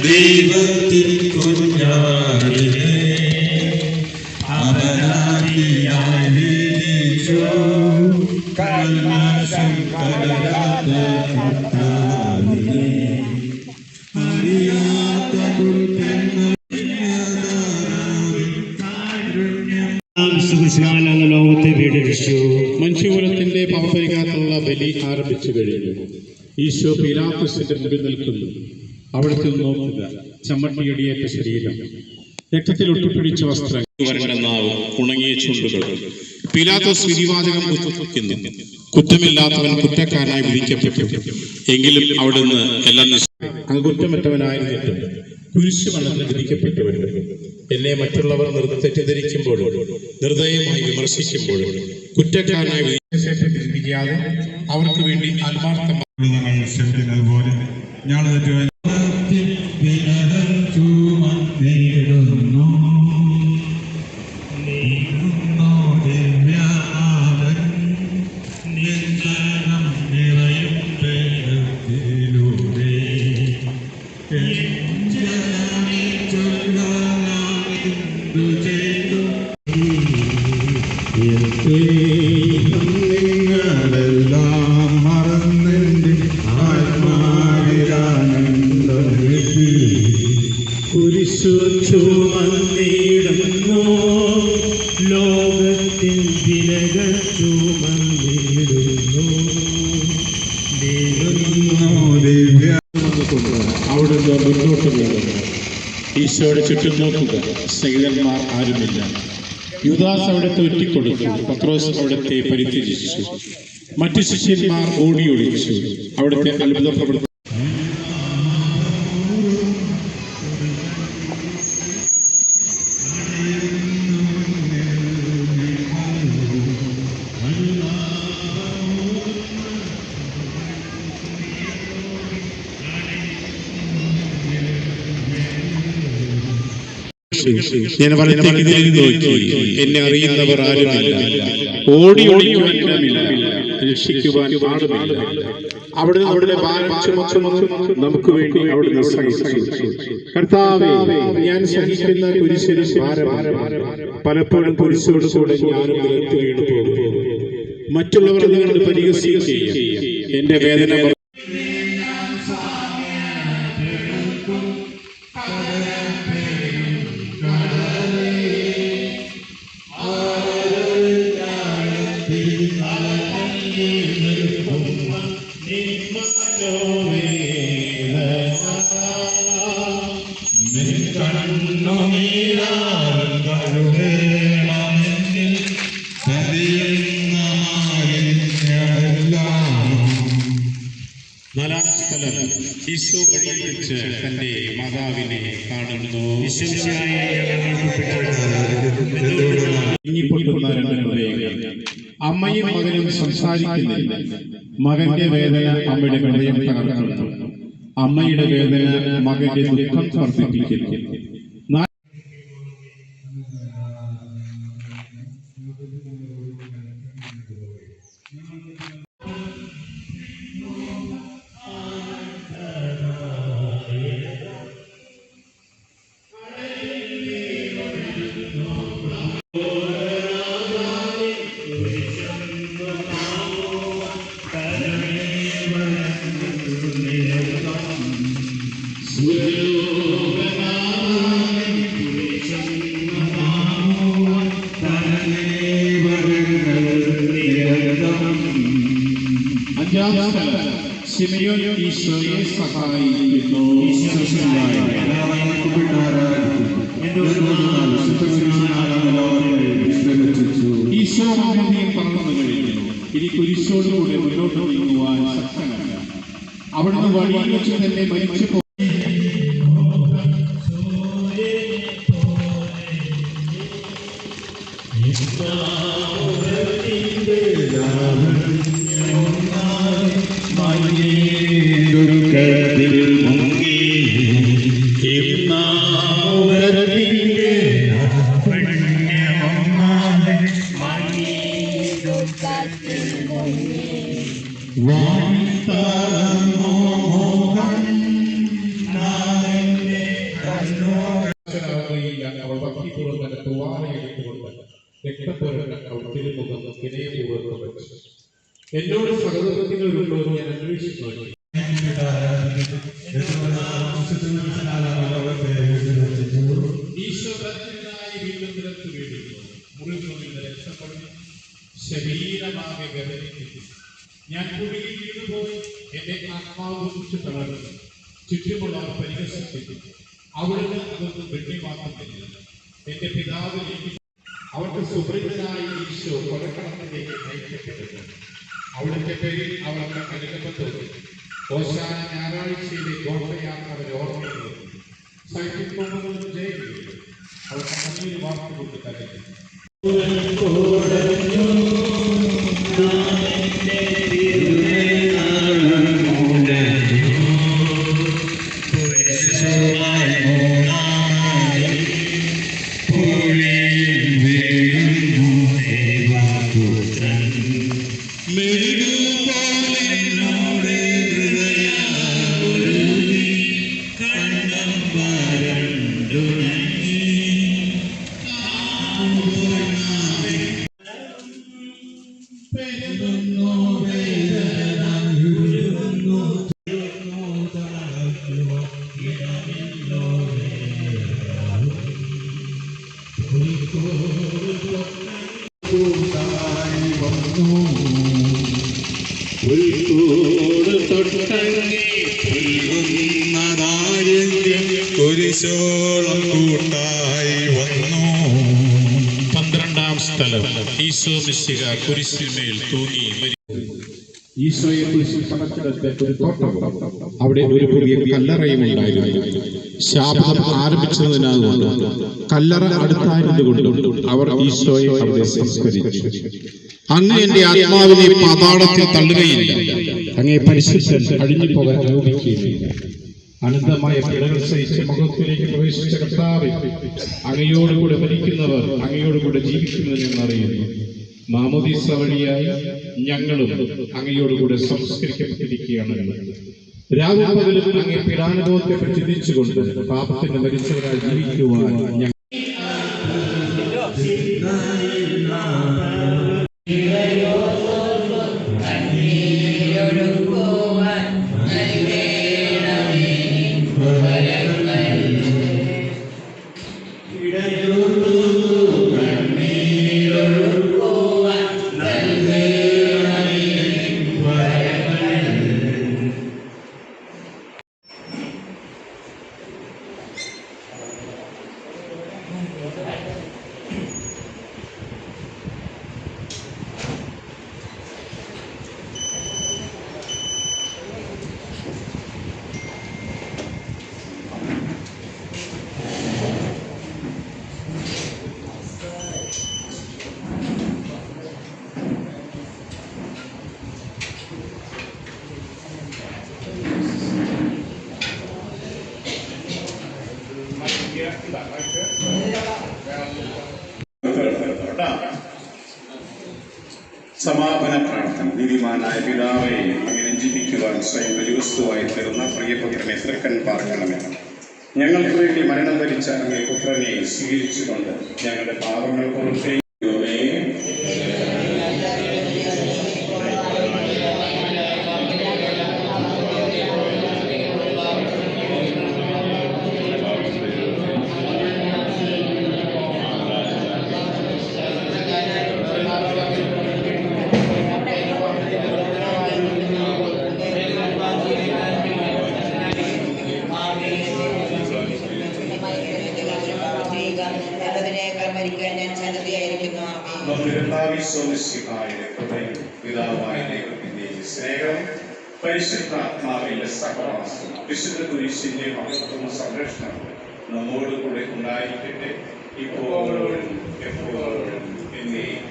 ദൈവത്തിൻ കുഞ്ഞാടിനെ അപരാധിയായി കൽനാശം കലരാത്ത കർത്താവിനെ അറിയാത്ത ലോകത്തെ വീടിച്ചു. മനുഷ്യകുലത്തിന്റെ പാപപരിഹാരത്തിനുള്ള ബലി ആരംഭിച്ചു കഴിഞ്ഞു. ഈശോ പീലാത്തോസിന്റെ മുമ്പിൽ നിൽക്കുന്നു. അവിടത്തെ നോക്കുക. ചമ്മട്ടിയടിയേറ്റ ശരീരം, രക്തത്തിൽ ഒട്ടിപ്പിടിച്ച വസ്ത്രം, വരണ്ട നാവ്, ഉണങ്ങിയ ചുണ്ടുകൾ. പീലാത്തോസ് വിധിവാചകം ഉച്ചരിക്കുന്നു. കുറ്റമില്ലാത്തവൻ കുറ്റക്കാരനായി വിധിക്കപ്പെട്ടു. എങ്കിലും അവിടുന്ന് എല്ലാം അങ്ങ് കുറ്റമറ്റവനായിരുന്നിട്ടും കുരിശുമരണത്തിന് വിധിക്കപ്പെട്ടുവരുന്നു. എന്നെ മറ്റുള്ളവർ തെറ്റിദ്ധരിക്കുമ്പോഴും നിർദ്ദയമായി വിമർശിക്കുമ്പോഴും കുറ്റക്കാരനായി വിധിക്കാതെ അവർക്ക് വേണ്ടി ആത്മാർത്ഥമായി പോലെ ഞാൻ നിങ്ങളെല്ലാം മറന്നെന്റെ ആത്മാവിലാനന്ദി കുരിശു ചുമന്നിടുന്നു, ലോകത്തിൻ വിലകൾ ചുമന്നിടുന്നു. അവിടുന്ന് മുന്നോട്ട് പോകുന്നു. ഈശോയുടെ ചുറ്റും നോക്കുക. സ്നേഹിതന്മാർ ആരുമില്ല. യൂദാസ് അവിടുത്തെ ഒറ്റിക്കൊടുത്തു. പത്രോസ് അവിടുത്തെ പരിത്യജിച്ചു. മറ്റു ശിഷ്യന്മാർ ഓടിയൊളിച്ചു. അവിടുത്തെ അത്ഭുത പ്രവർത്തനം ഞാൻ എന്നെ അറിയുന്നവർ ആരുമില്ല. ഓടി രക്ഷിക്കുവാൻ ആളുമില്ല. അവിടുന്ന് ഭാരം ചുമന്നു നമുക്ക് വേണ്ടി അവിടുന്ന് സഹിച്ചു. കർത്താവേ, ഞാൻ സഹിക്കുന്ന കുരിശിന് ഭാരം. പലപ്പോഴും കുരിശോട് കൂടെ ഞാനും നിലത്ത് വീണു പോകും. മറ്റുള്ളവർ നിങ്ങൾ പരിഹസിക്കുകയും എന്റെ വേദന ഈശോ വഴിവെച്ച് തന്റെ മാതാവിനെ കാണുന്നു. അമ്മയും മകനും സംസാരിക്കുന്നില്ല. മകന്റെ വേദന അമ്മയുടെ ഹൃദയം തകർക്കുന്നു. അമ്മയുടെ വേദന മകന്റെ ദുഃഖം വർദ്ധിപ്പിക്കുന്നു. ശിമയോൻ ഈശോയെ സഹായിക്കുന്നു. ഈശോ മകനെയും പറന്നു കഴിഞ്ഞു. ഇനി കുരിശോടുകൂടെ മുന്നോട്ട് നീങ്ങുവാൻ ശക്തനല്ല. അവിടുന്ന് വഴിയിൽ വെച്ച് തന്നെ മരിച്ചു പോകും. വാഴ്ത്താമോ മോഹൻ നാഥന്റെ അവൾ ഭക്തിപൂർവ്വം തന്റെ തൂവാലയെടുത്തുകൊണ്ട് രക്തപ്പുരണ്ട അവൾ തിരുമുഖം വിനയപൂർവ്വം വെച്ചു. എന്നോട് സഹോദരങ്ങളുണ്ടോ എന്ന് ഞാൻ അന്വേഷിച്ചു നോക്കി. ഈശോ ദർശനായി വീണ്ടും നിലത്ത് വീഴുന്നു. മുറിവിൽ നിന്ന് രക്ഷപ്പെടുന്നു. ശരീരമാകെ വേദനിക്കുന്നു. ഞാൻ കുഴിയിൽ വീണുപോയി. എന്റെ ആത്മാവ് കുറിച്ച് തളർന്നു. ചുറ്റുമുള്ളവർ പരിഹസിക്കുന്നു. അവിടുന്ന് അതൊന്നും വെട്ടിമാക്കുന്നില്ല. എന്റെ പിതാവിലേക്ക് അവർക്ക് സുഹൃത്തിനായി ഈശോ കൊലക്കണത്തിലേക്ക് നയിക്കപ്പെട്ടു. അവിടുത്തെ പേരിൽ അവർക്ക് അനുഗമത്തോടെ ഓശാന ഞായറാഴ്ചയിലെ ഗോത്രയാത്ര അവർ ഓർമ്മയുള്ളത്. സൈക്കിൾ ജയിലിൽ അവർ കണ്ണീർ വാർത്തുകൊണ്ട് കരഞ്ഞു. കുരിശോളം കൂട്ടായി വന്നു. 12-ാം സ്ഥലം. ഈശോ മിശിഹ കുരിശിന്മേൽ തൂങ്ങി ഈശോയെ കുരിശിൽ തറച്ചിടത്തെ ഒരു തോട്ടവും അവിടെ ഒരു പുതിയ കല്ലറയും ഉണ്ടായിരുന്നു. ശാപം ആരംഭിച്ചതിനാകൊണ്ട് കല്ലറ അടുത്തായിരുന്നുകൊണ്ട് അവർ ഈശോയെ അവിടെ സംസ്കരിച്ചു. അങ്ങ് എന്റെ ആത്മാവിനെ പാതാളത്തിൽ തള്ളുകയില്ല. അങ്ങേ പരിശുദ്ധൻ അഴിഞ്ഞു പോകാൻ അനുവദിക്കുകയില്ല. അനന്തമായ പീഡകൾ സഹിച്ച് മഹത്വത്തിലേക്ക് പ്രവേശിച്ച കർത്താവേ, അങ്ങയോടുകൂടെ മരിക്കുന്നവർ അങ്ങയോടുകൂടെ ജീവിക്കുമെന്ന് ഞങ്ങൾ അറിയുന്നു. മാമോദീസ വഴിയായി ഞങ്ങളും അങ്ങയോടുകൂടെ സംസ്കരിക്കപ്പെട്ടിരിക്കുകയാണല്ലോ. രാവും പകലും അങ്ങേ പീഡാനുഭവത്തെ ചിന്തിച്ചുകൊണ്ട് പാപത്തിന് മരിച്ചവരായി ജീവിക്കുവാൻ ഞങ്ങൾ സമാപന പ്രാർത്ഥന. നീതിമാനായ പിതാവെ, അങ്ങ് രഞ്ജിപ്പിക്കുവാൻ സ്വയം ബലിവസ്തുവായി തീർന്ന പ്രിയപുത്രനെ തൃക്കൻ പാർക്കണമെന്ന് ഞങ്ങൾക്ക് വേണ്ടി മരണം വരിച്ച അങ്ങേ പുത്രനെ സ്വീകരിച്ചുകൊണ്ട് ഞങ്ങളുടെ പാപങ്ങൾ പുറത്തേക്ക് പിതാവായ ദൈവത്തിന്റെ സ്നേഹം, പരിശുദ്ധാത്മാവിന്റെ സഹവാസം, വിശുദ്ധ കുരിശിന്റെ മഹത്വവും സംരക്ഷണം നമ്മോട് കൂടെ ഉണ്ടായിരിക്കട്ടെ, ഇപ്പോഴും എപ്പോഴും എന്നേക്കും.